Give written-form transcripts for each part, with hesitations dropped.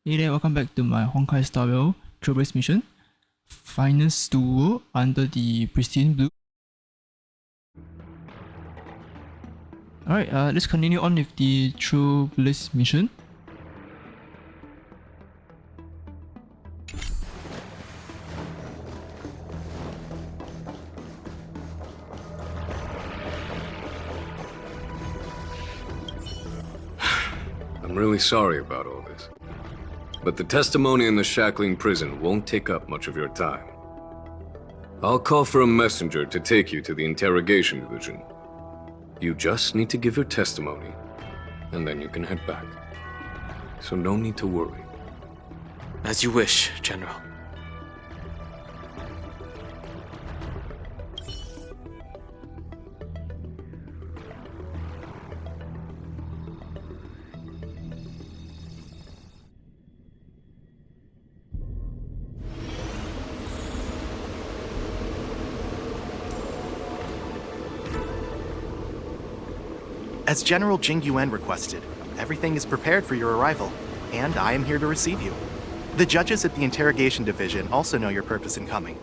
Hey there, welcome back to my Honkai style Trailblaze mission. Finest duel under the Pristine blue. Alright, let's continue on with the Trailblaze mission. I'm really sorry about all this. But the testimony in the shackling prison won't take up much of your time. I'll call for a messenger to take you to the interrogation division. You just need to give your testimony, and then you can head back. So no need to worry. As you wish, General. As General Jing Yuan requested, everything is prepared for your arrival, and I am here to receive you. The judges at the interrogation division also know your purpose in coming.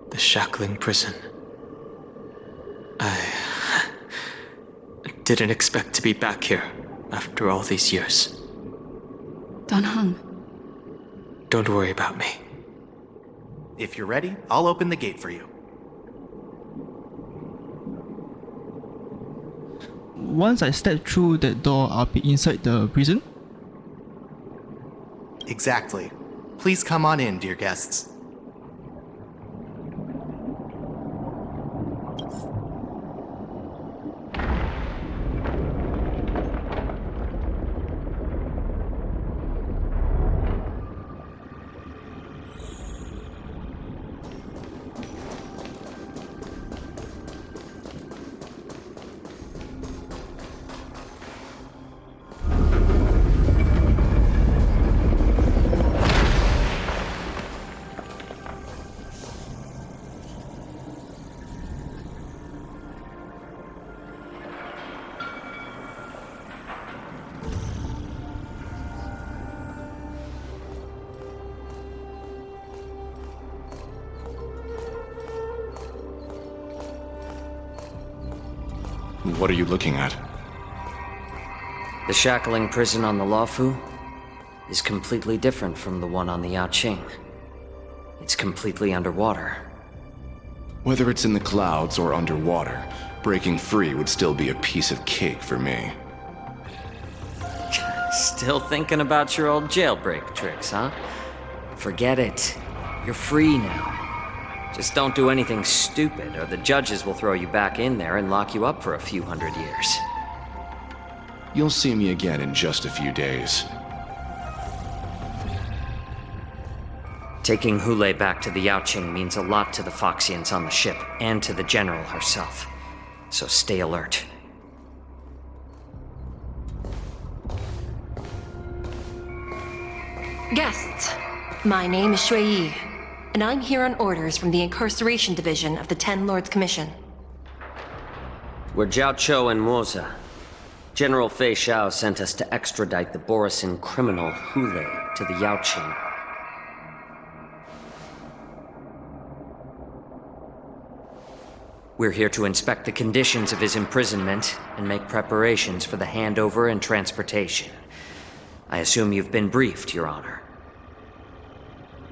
The shackling prison. I didn't expect to be back here after all these years. Don Hung. Don't worry about me. If you're ready, I'll open the gate for you. Once I step through that door, I'll be inside the prison. Exactly. Please come on in, dear guests. What are you looking at? The shackling prison on the Luofu is completely different from the one on the Yaoqing. It's completely underwater. Whether it's in the clouds or underwater, breaking free would still be a piece of cake for me. Still thinking about your old jailbreak tricks, huh? Forget it. You're free now. Just don't do anything stupid, or the judges will throw you back in there and lock you up for a few hundred years. You'll see me again in just a few days. Taking Hule back to the Yaoqing means a lot to the Foxians on the ship, and to the General herself. So stay alert. Guests, my name is Shui Yi, and I'm here on orders from the Incarceration Division of the Ten Lords Commission. We're Jiao Cho and Moza. General Fei Xiao sent us to extradite the Borisin criminal Hule to the Yaoqing. We're here to inspect the conditions of his imprisonment and make preparations for the handover and transportation. I assume you've been briefed, Your Honor.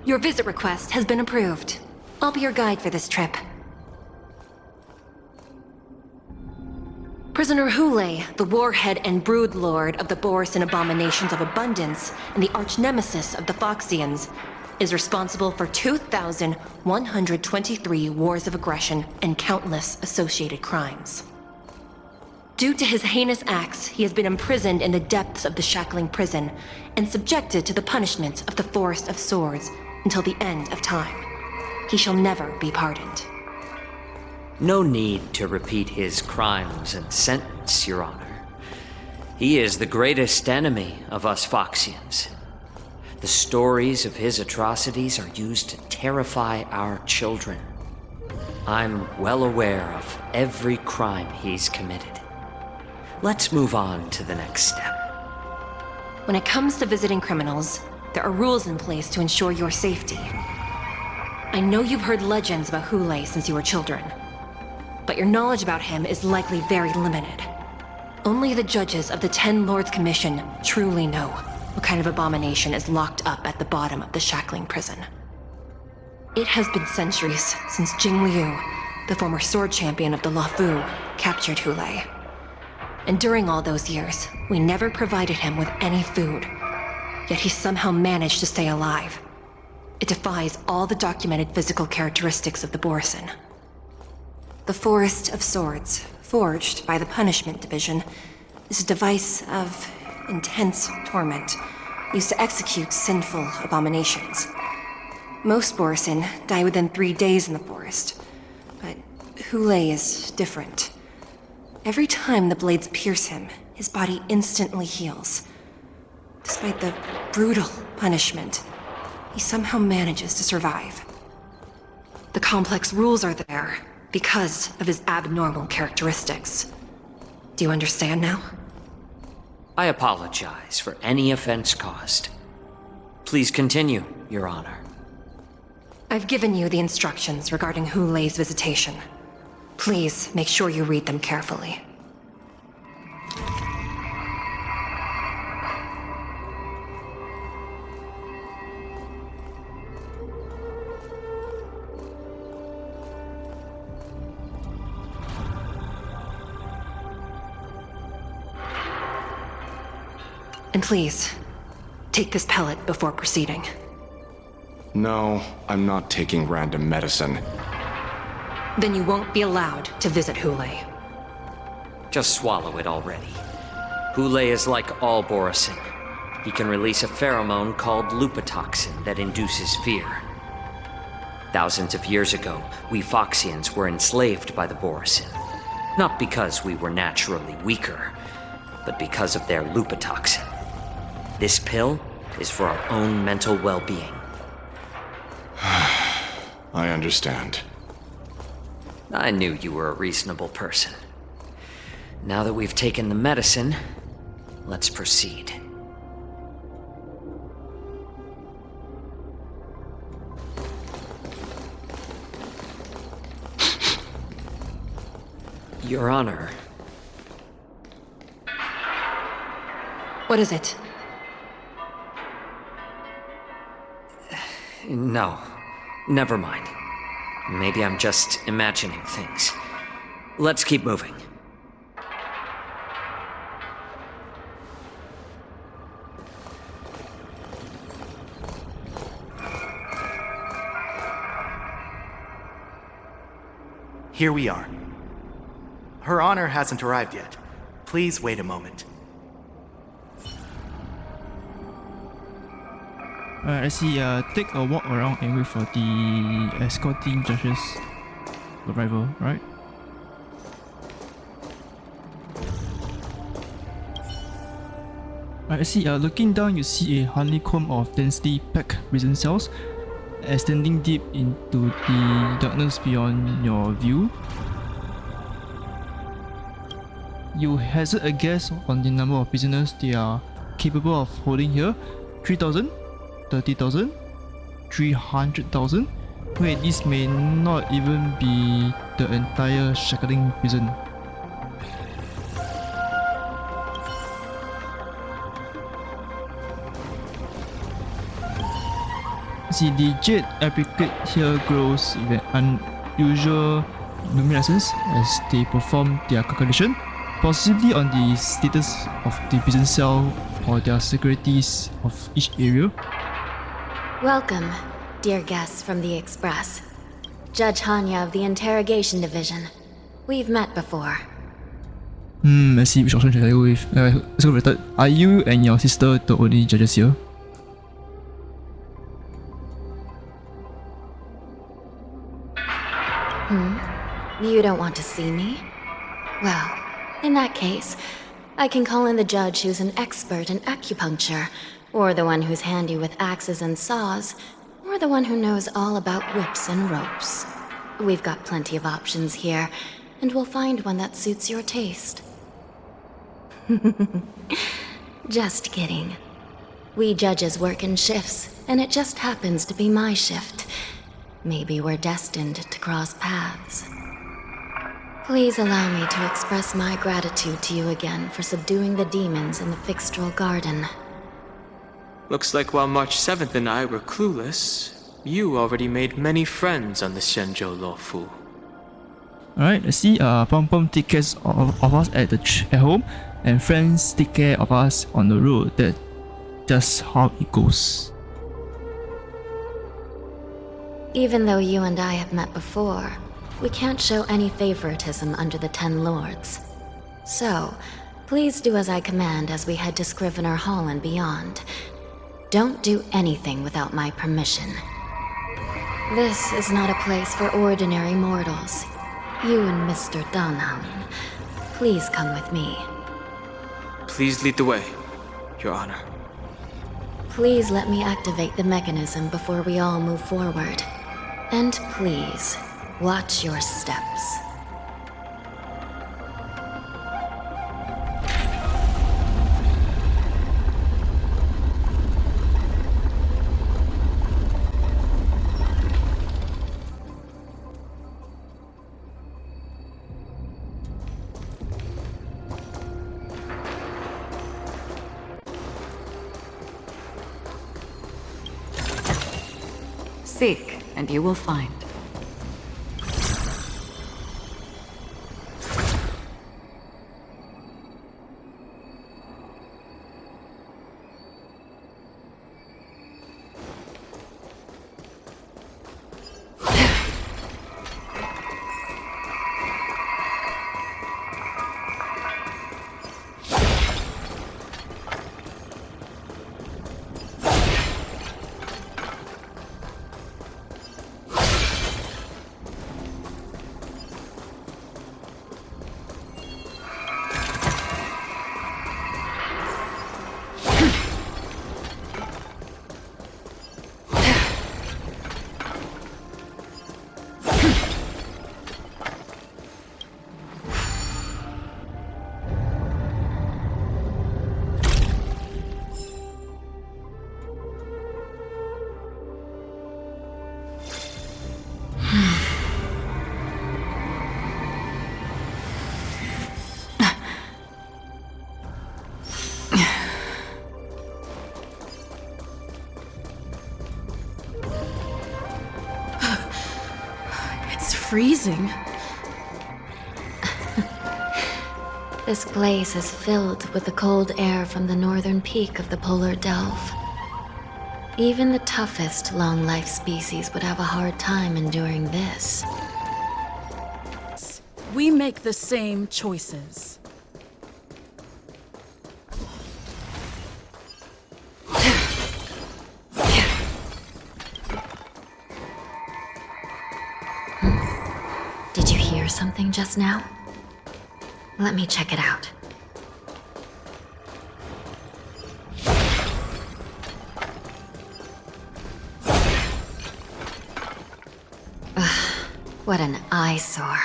Your visit request has been approved. I'll be your guide for this trip. Prisoner Hule, the warhead and brood lord of the Borisin abominations of abundance and the arch-nemesis of the Foxians, is responsible for 2,123 wars of aggression and countless associated crimes. Due to his heinous acts, he has been imprisoned in the depths of the shackling prison and subjected to the punishment of the Forest of Swords until the end of time. He shall never be pardoned. No need to repeat his crimes and sentence, Your Honor. He is the greatest enemy of us Foxians. The stories of his atrocities are used to terrify our children. I'm well aware of every crime he's committed. Let's move on to the next step. When it comes to visiting criminals, there are rules in place to ensure your safety. I know you've heard legends about Hule since you were children, but your knowledge about him is likely very limited. Only the judges of the Ten Lords Commission truly know what kind of abomination is locked up at the bottom of the Shackling Prison. It has been centuries since Jing Liu, the former sword champion of the Luofu, captured Hule. And during all those years, we never provided him with any food. Yet he somehow managed to stay alive. It defies all the documented physical characteristics of the Borison. The Forest of Swords, forged by the Punishment Division, is a device of intense torment, used to execute sinful abominations. Most Borison die within 3 days in the forest, but Hule is different. Every time the blades pierce him, his body instantly heals. Despite the brutal punishment, he somehow manages to survive. The complex rules are there because of his abnormal characteristics. Do you understand now? I apologize for any offense caused. Please continue, Your Honor. I've given you the instructions regarding Hule's visitation. Please make sure you read them carefully. And please, take this pellet before proceeding. No, I'm not taking random medicine. Then you won't be allowed to visit Hule. Just swallow it already. Hule is like all Borison. He can release a pheromone called lupatoxin that induces fear. Thousands of years ago, we Foxians were enslaved by the Borison. Not because we were naturally weaker, but because of their lupatoxin. This pill is for our own mental well-being. I understand. I knew you were a reasonable person. Now that we've taken the medicine, let's proceed. Your Honor. What is it? No, never mind. Maybe I'm just imagining things. Let's keep moving. Here we are. Her Honor hasn't arrived yet. Please wait a moment. I see. Take a walk around and wait for the escorting judge's arrival, right? I see. Looking down, you see a honeycomb of densely packed prison cells, extending deep into the darkness beyond your view. You hazard a guess on the number of prisoners they are capable of holding here. 3,000? 30,000? 300,000? Wait, this may not even be the entire Shackling prison. See, the jade apricot here grows with an unusual luminescence as they perform their calculation, possibly on the status of the prison cell or their securities of each area. Welcome, dear guests from the Express. Judge Hanya of the Interrogation Division. We've met before. I see which option should I go with. Let's go with that. Are you and your sister the only judges here? You don't want to see me? Well, in that case, I can call in the judge who's an expert in acupuncture, or the one who's handy with axes and saws, or the one who knows all about whips and ropes. We've got plenty of options here, and we'll find one that suits your taste. Just kidding. We judges work in shifts, and it just happens to be my shift. Maybe we're destined to cross paths. Please allow me to express my gratitude to you again for subduing the demons in the Fixtral Garden. Looks like while March 7th and I were clueless, you already made many friends on the Shenzhou Luofu. Alright, let's see. Pom Pom take care of us at home, and friends take care of us on the road. That's just how it goes. Even though you and I have met before, we can't show any favoritism under the Ten Lords. So, please do as I command as we head to Scrivener Hall and beyond. Don't do anything without my permission. This is not a place for ordinary mortals. You and Mr. Danhang, please come with me. Please lead the way, Your Honor. Please let me activate the mechanism before we all move forward. And please, watch your steps. Seek, and you will find. Freezing. This place is filled with the cold air from the northern peak of the polar delve. Even the toughest long-life species would have a hard time enduring this. We make the same choices. Did you hear something just now? Let me check it out. Ugh, what an eyesore.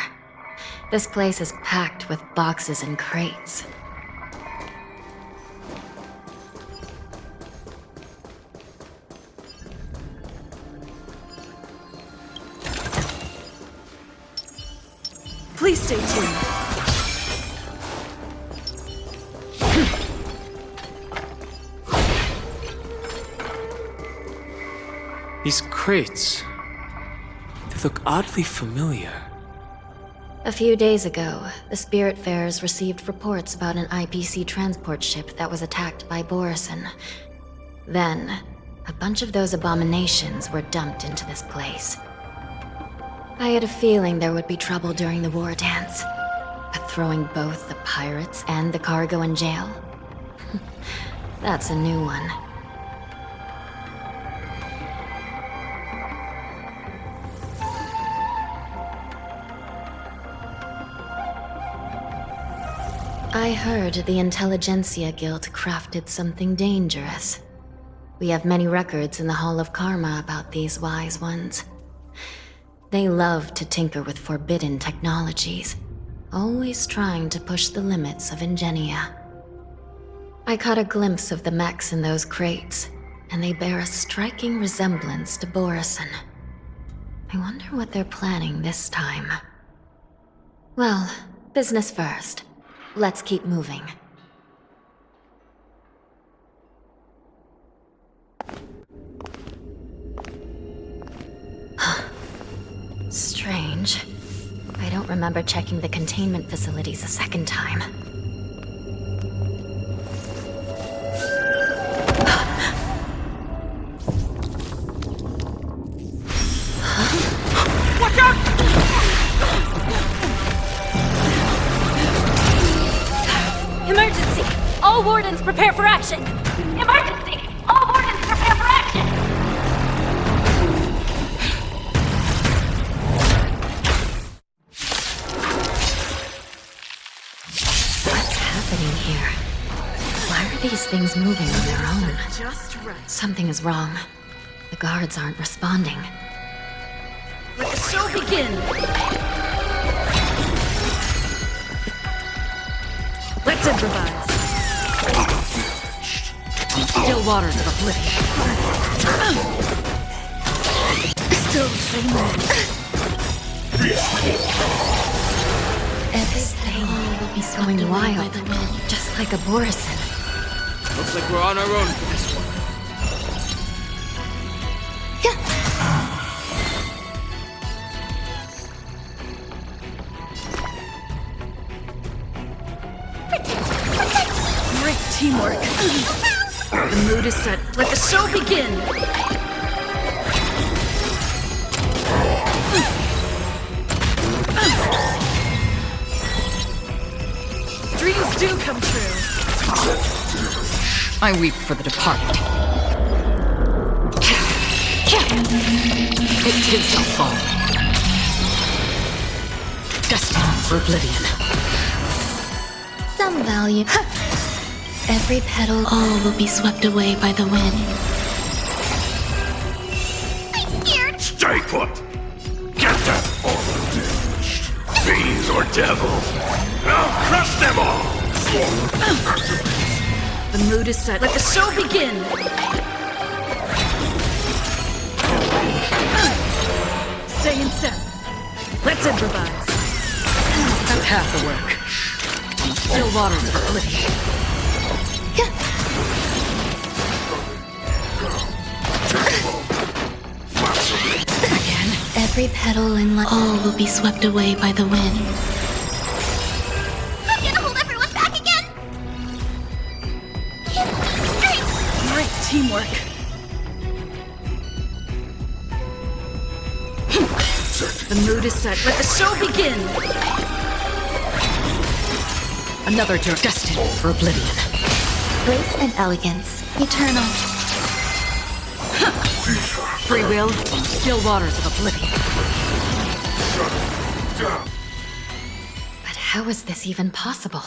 This place is packed with boxes and crates. Please stay tuned. These crates, they look oddly familiar. A few days ago, the Spiritfarers received reports about an IPC transport ship that was attacked by Borison. Then, a bunch of those abominations were dumped into this place. I had a feeling there would be trouble during the war dance, but throwing both the pirates and the cargo in jail? That's a new one. I heard the Intelligentsia Guild crafted something dangerous. We have many records in the Hall of Karma about these wise ones. They love to tinker with forbidden technologies, always trying to push the limits of Ingenia. I caught a glimpse of the mechs in those crates, and they bear a striking resemblance to Borison. I wonder what they're planning this time. Well, business first. Let's keep moving. Strange. I don't remember checking the containment facilities a second time. Watch out! Emergency! All wardens prepare for action! Emergency! All wardens prepare for action! What's happening here? Why are these things moving on their own? Just right. Something is wrong. The guards aren't responding. Let the show begin! Let's improvise. Still waters of oblivion. Still the same way. Everything will be going wild, just like a Borison. Looks like we're on our own for this one. Great teamwork. The mood is set. Let the show begin! Dreams do come true. I weep for the departed. It too shall fall. Destined for oblivion. Some value. Every petal, all will be swept away by the wind. I'm scared. Stay put! Get them all damaged! Fiends or devils! I'll crush them all! The mood is set. Let the show begin! Stay in step. Let's improvise. That's half the work. Still waters of oblivion. Again. Every petal in all will be swept away by the wind. I'm gonna hold everyone back again! Great teamwork. The mood is set. Let the show begin! Another jerk destined for oblivion. Grace and elegance, eternal. Free will, still waters of oblivion. But how is this even possible?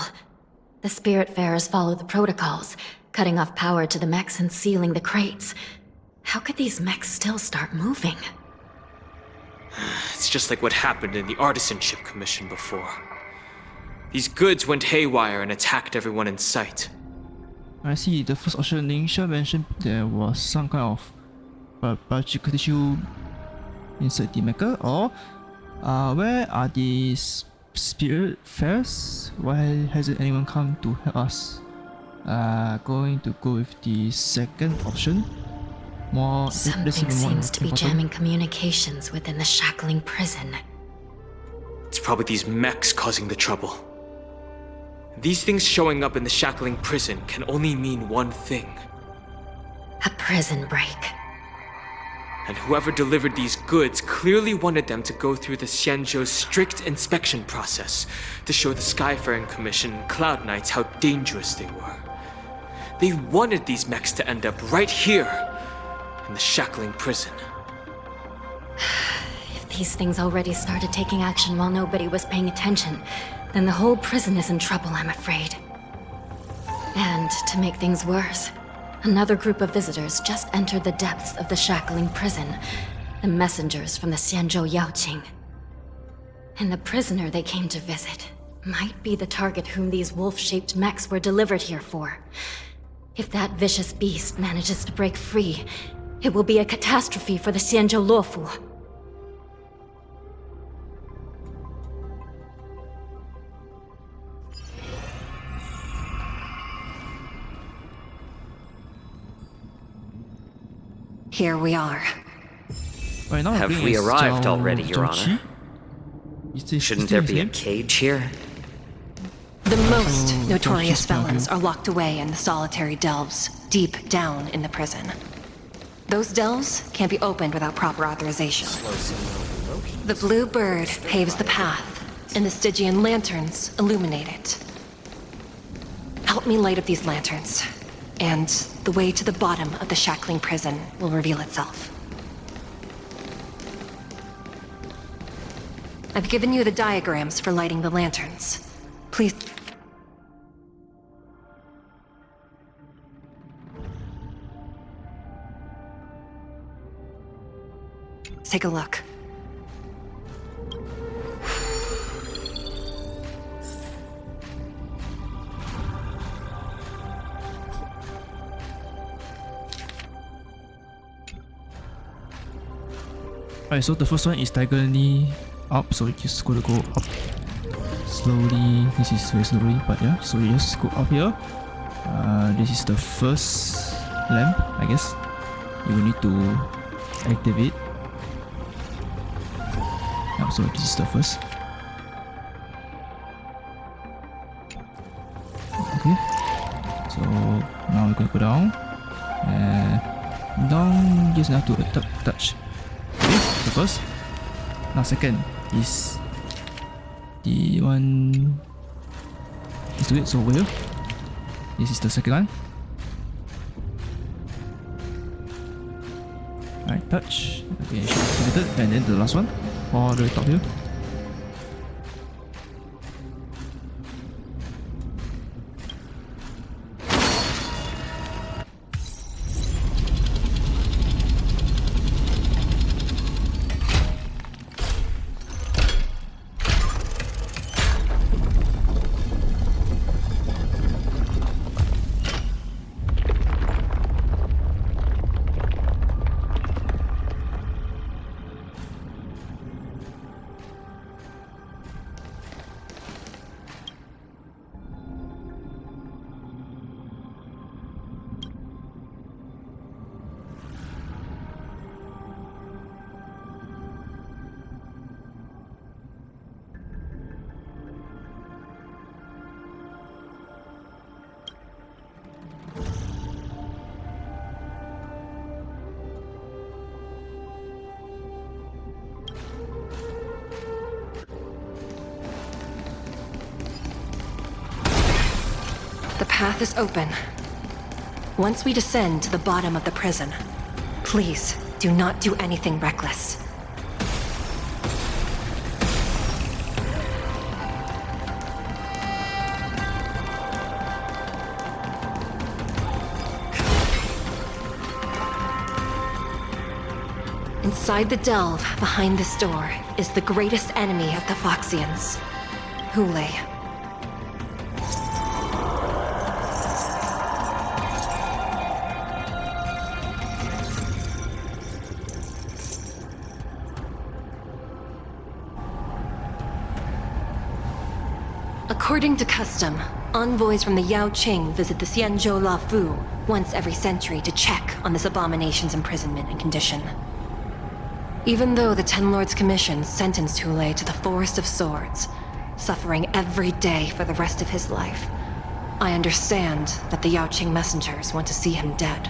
The Spiritfarers follow the protocols, cutting off power to the mechs and sealing the crates. How could these mechs still start moving? It's just like what happened in the Artisanship Commission before. These goods went haywire and attacked everyone in sight. I see. The first option Lingsha mentioned there was some kind of biological tissue inside the mecha, or where are these Spiritfarers? Why hasn't anyone come to help us? Going to go with the second option. Something seems to be jamming communications within the shackling prison. It's probably these mechs causing the trouble. These things showing up in the shackling prison can only mean one thing. A prison break. And whoever delivered these goods clearly wanted them to go through the Xianzhou's strict inspection process to show the Skyfaring Commission and Cloud Knights how dangerous they were. They wanted these mechs to end up right here, in the shackling prison. If these things already started taking action while nobody was paying attention, then the whole prison is in trouble, I'm afraid. And to make things worse, another group of visitors just entered the depths of the shackling prison, the messengers from the Xianzhou Yaoqing. And the prisoner they came to visit might be the target whom these wolf-shaped mechs were delivered here for. If that vicious beast manages to break free, it will be a catastrophe for the Xianzhou Luofu. Here we are. Right, now Have I'm playing we as arrived Zhao already, Your Zhongqi. Honor? Shouldn't there be a cage here? The most Oh, notorious don't you felons stop are locked away in the solitary delves, deep down in the prison. Those delves can't be opened without proper authorization. The blue bird paves the path, and the Stygian lanterns illuminate it. Help me light up these lanterns, and the way to the bottom of the shackling prison will reveal itself. I've given you the diagrams for lighting the lanterns. Please... take a look. Alright, so the first one is diagonally up, so you just gotta go up slowly. This is very slowly, but yeah, so you just go up here. This is the first lamp, I guess. You will need to activate. Yeah, so this is the first. Okay, so now we're gonna go down, and down you just have to touch. Okay, the first. Now second is the one. Let's do it. So over here, this is the second one. Alright, touch. Okay, activated, and then the last one, all the way top here. The path is open. Once we descend to the bottom of the prison, please do not do anything reckless. Inside the delve, behind this door, is the greatest enemy of the Foxians, Hule. According to custom, envoys from the Yaoqing visit the Xianzhou Luofu once every century to check on this abomination's imprisonment and condition. Even though the Ten Lords Commission sentenced Hule to the Forest of Swords, suffering every day for the rest of his life, I understand that the Yaoqing messengers want to see him dead.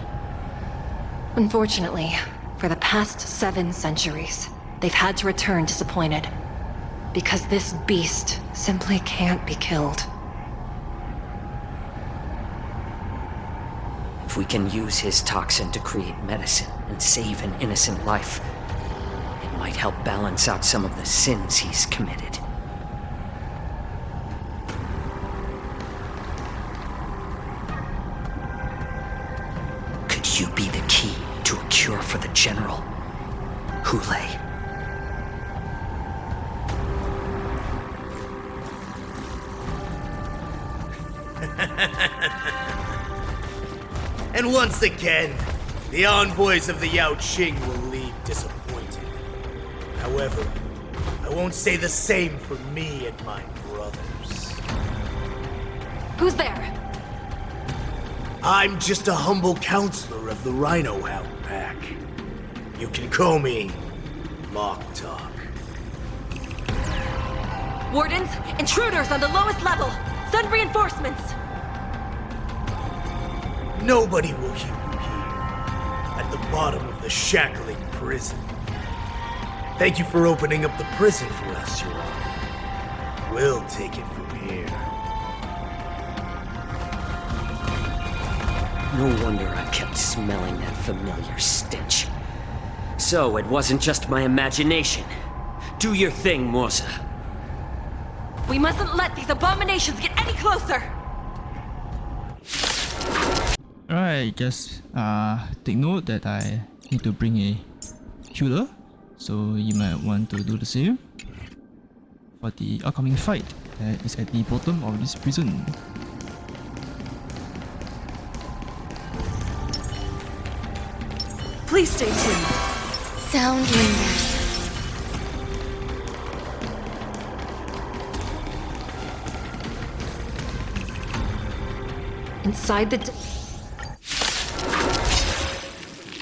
Unfortunately, for the past 7 centuries, they've had to return disappointed, because this beast simply can't be killed. If we can use his toxin to create medicine and save an innocent life, it might help balance out some of the sins he's committed. you be the key to a cure for the General? Hule. And once again, the envoys of the Yao Qing will leave disappointed. However, I won't say the same for me and my brothers. Who's there? I'm just a humble counselor of the Rhino Hound Pack. You can call me Mock Talk. Wardens, intruders on the lowest level. Send reinforcements. Nobody will hear you here, at the bottom of the shackling prison. Thank you for opening up the prison for us, Your Honor. We'll take it from here. No wonder I kept smelling that familiar stench. So it wasn't just my imagination. Do your thing, Morsa. We mustn't let these abominations get any closer. Alright, just take note that I need to bring a healer, so you might want to do the same for the upcoming fight that is at the bottom of this prison. Please stay tuned. Sound lingers. Inside the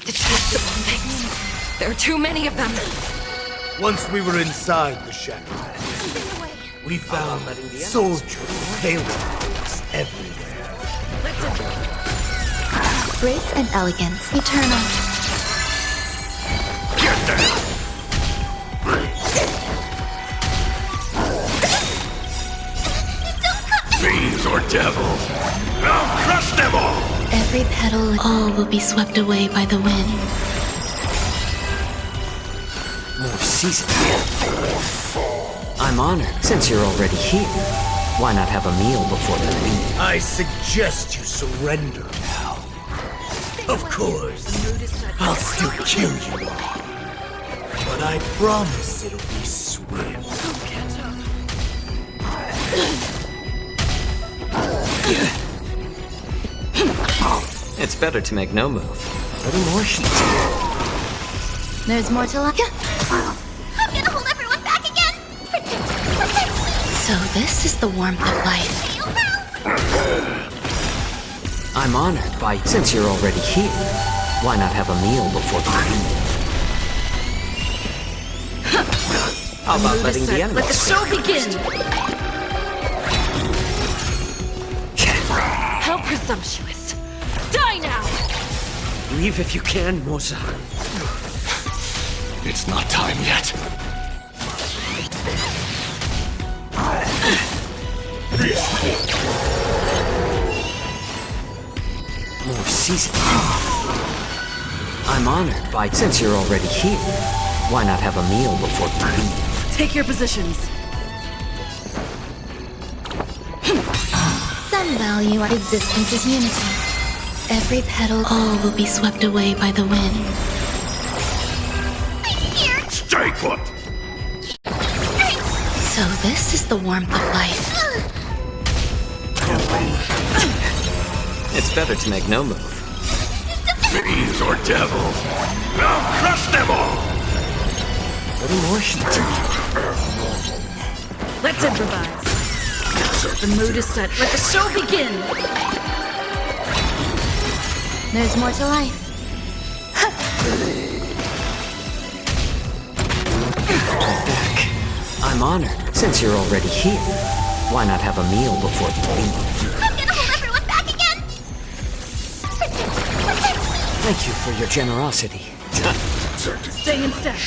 detestable things. There are too many of them. Once we were inside the shackle, we found soldiers failing us everywhere. Grace and elegance, eternal. Get them! Fiends or devils, I'll crush them all! Every petal, all will be swept away by the wind. More season. I'm honored. Since you're already here, why not have a meal before you leave? I suggest you surrender now. Of course, I'll still kill you all. But I promise it'll be swift. It's better to make no move. A little more heat. There's more to life. I'm gonna hold everyone back again! So this is the warmth of life. I'm honored by, since you're already here, why not have a meal before you leave? How about letting the enemies Let the show begin! How presumptuous. Die now! Leave if you can, Moza. It's not time yet. More season. I'm honored by, since you're already here, why not have a meal before you leave? Take your positions. Some value our existence is unity. Every petal, all will be swept away by the wind. Stay put! So this is the warmth of life. It's better to make no move. Fiends or devils, I'll crush them all! A little more heat. Let's improvise. The mood is set. Let the show begin! There's more to life. I'm honored. Since you're already here, why not have a meal before you leave? I'm gonna hold everyone back again! Thank you for your generosity. Stay in step.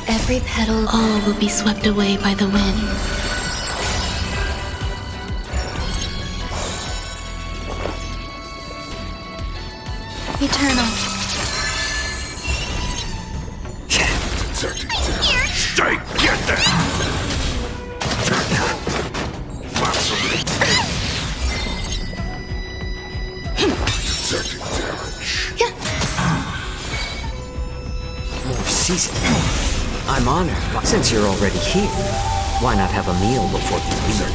Every petal, all will be swept away by the wind. Eternal. Stay, get them! I'm honored. Since you're already here, why not have a meal before you leave?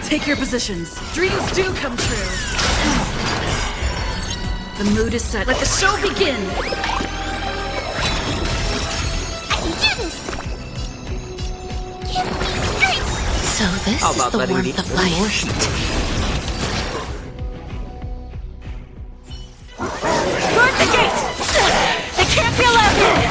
Take your positions. Dreams do come true. The mood is set. Let the show begin! I can do this! Give me strength! So this How is about the letting me warmth of eat more life. heat? Guard the gate! They can't be allowed in!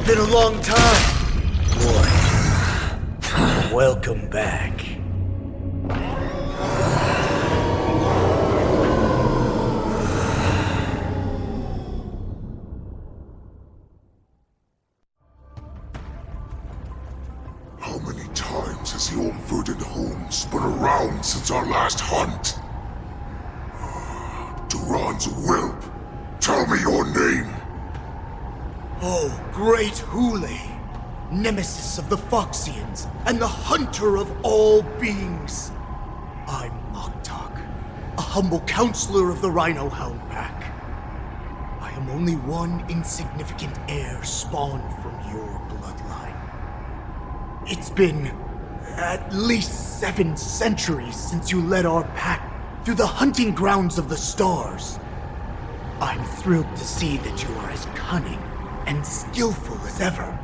Been a long time, boy. Welcome back. How many times has the old verdant home spun around since our last hunt? Duran's whelp, tell me your name. Oh, great Hule, nemesis of the Foxians, and the hunter of all beings. I'm Moktok, a humble counselor of the Rhino Hound Pack. I am only one insignificant heir spawned from your bloodline. It's been at least 7 centuries since you led our pack through the hunting grounds of the stars. I'm thrilled to see that you are as cunning and skillful as ever.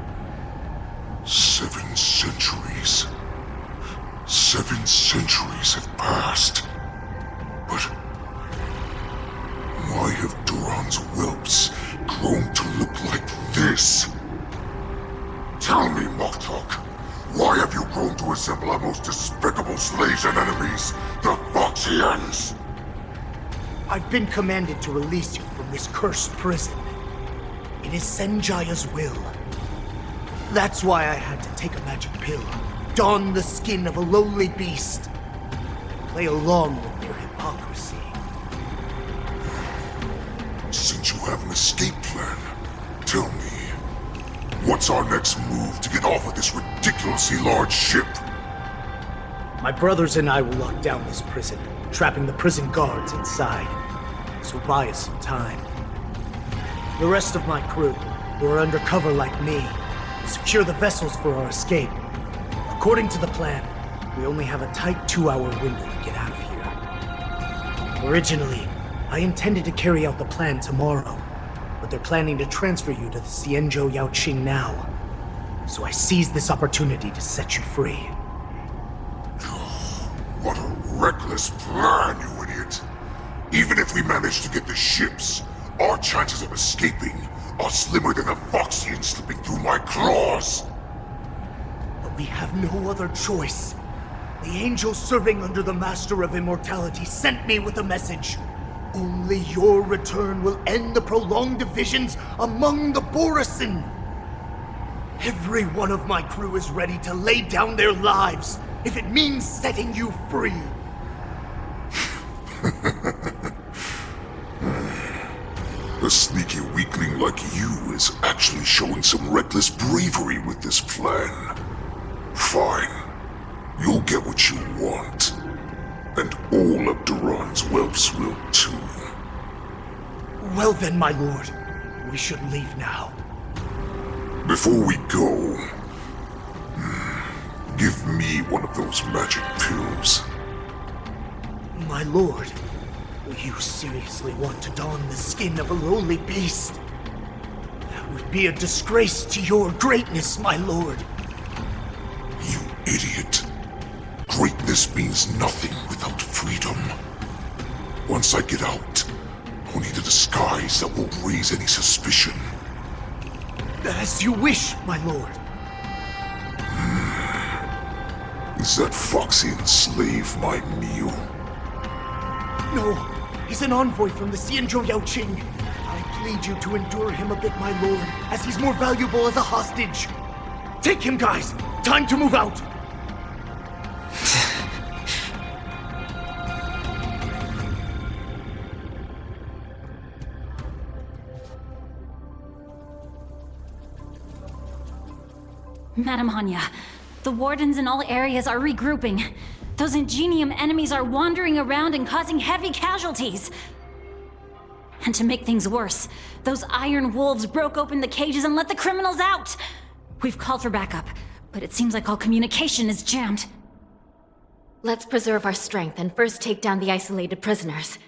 7 centuries. 7 centuries have passed. But why have Duran's whelps grown to look like this? Tell me, Moktok, why have you grown to resemble our most despicable slaves and enemies, the Foxians? I've been commanded to release you from this cursed prison. It is Senjaya's will. That's why I had to take a magic pill, don the skin of a lowly beast, and play along with your hypocrisy. Since you have an escape plan, tell me, what's our next move to get off of this ridiculously large ship? My brothers and I will lock down this prison, trapping the prison guards inside. This will buy us some time. The rest of my crew, who are undercover like me, will secure the vessels for our escape. According to the plan, we only have a tight 2-hour window to get out of here. Originally, I intended to carry out the plan tomorrow, but they're planning to transfer you to the Xianzhou Yaoqing now. So I seized this opportunity to set you free. What a reckless plan, you idiot! Even if we manage to get the ships, our chances of escaping are slimmer than a Foxian slipping through my claws! But we have no other choice. The angel serving under the Master of Immortality sent me with a message. Only your return will end the prolonged divisions among the Borisin. Every one of my crew is ready to lay down their lives if it means setting you free. A sneaky weakling like you is actually showing some reckless bravery with this plan. Fine. You'll get what you want. And all of Duran's whelps will too. Well then, my lord. We should leave now. Before we go, give me one of those magic pills. My lord, you seriously want to don the skin of a lowly beast? That would be a disgrace to your greatness, my lord. You idiot. Greatness means nothing without freedom. Once I get out, I'll need a disguise that won't raise any suspicion. As you wish, my lord. Is that Foxian slave my meal? No, he's an envoy from the Xianzhou Yaoqing. I plead you to endure him a bit, my lord, as he's more valuable as a hostage. Take him, guys! Time to move out! Madam Hanya, the wardens in all areas are regrouping. Those Ingenium enemies are wandering around and causing heavy casualties. And to make things worse, those iron wolves broke open the cages and let the criminals out! We've called for backup, but it seems like all communication is jammed. Let's preserve our strength and first take down the isolated prisoners.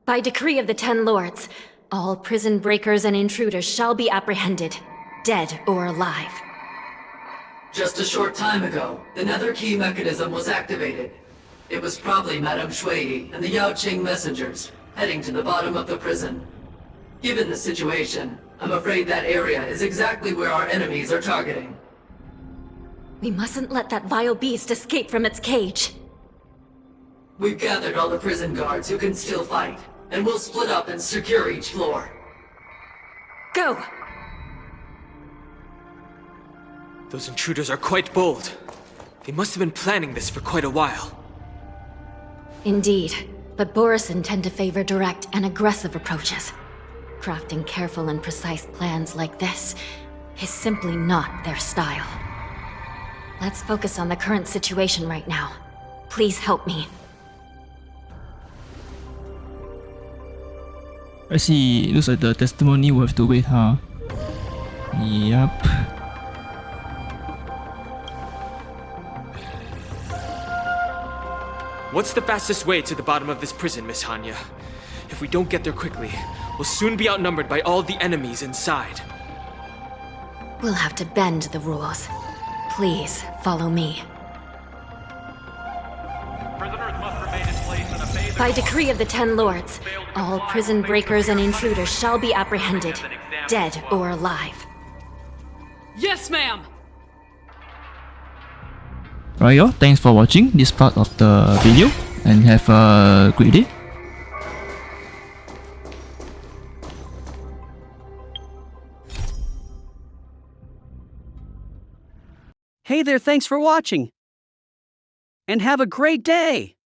By decree of the Ten Lords, all prison breakers and intruders shall be apprehended, dead or alive. Just a short time ago, the nether key mechanism was activated. It was probably Madame Shui and the Yaoqing messengers, heading to the bottom of the prison. Given the situation, I'm afraid that area is exactly where our enemies are targeting. We mustn't let that vile beast escape from its cage. We've gathered all the prison guards who can still fight, and we'll split up and secure each floor. Go! Those intruders are quite bold. They must have been planning this for quite a while. Indeed, but Borisin tend to favor direct and aggressive approaches. Crafting careful and precise plans like this is simply not their style. Let's focus on the current situation right now. Please help me. I see. Looks like the testimony will have to wait, huh? Yep. What's the fastest way to the bottom of this prison, Miss Hanya? If we don't get there quickly, we'll soon be outnumbered by all the enemies inside. We'll have to bend the rules. Please, follow me. Prisoners must remain in place in a phase. By decree of the Ten Lords, all prison breakers and intruders shall be apprehended, dead or alive. Yes, ma'am! Alright y'all, thanks for watching this part of the video and have a great day. Hey there, thanks for watching. And have a great day!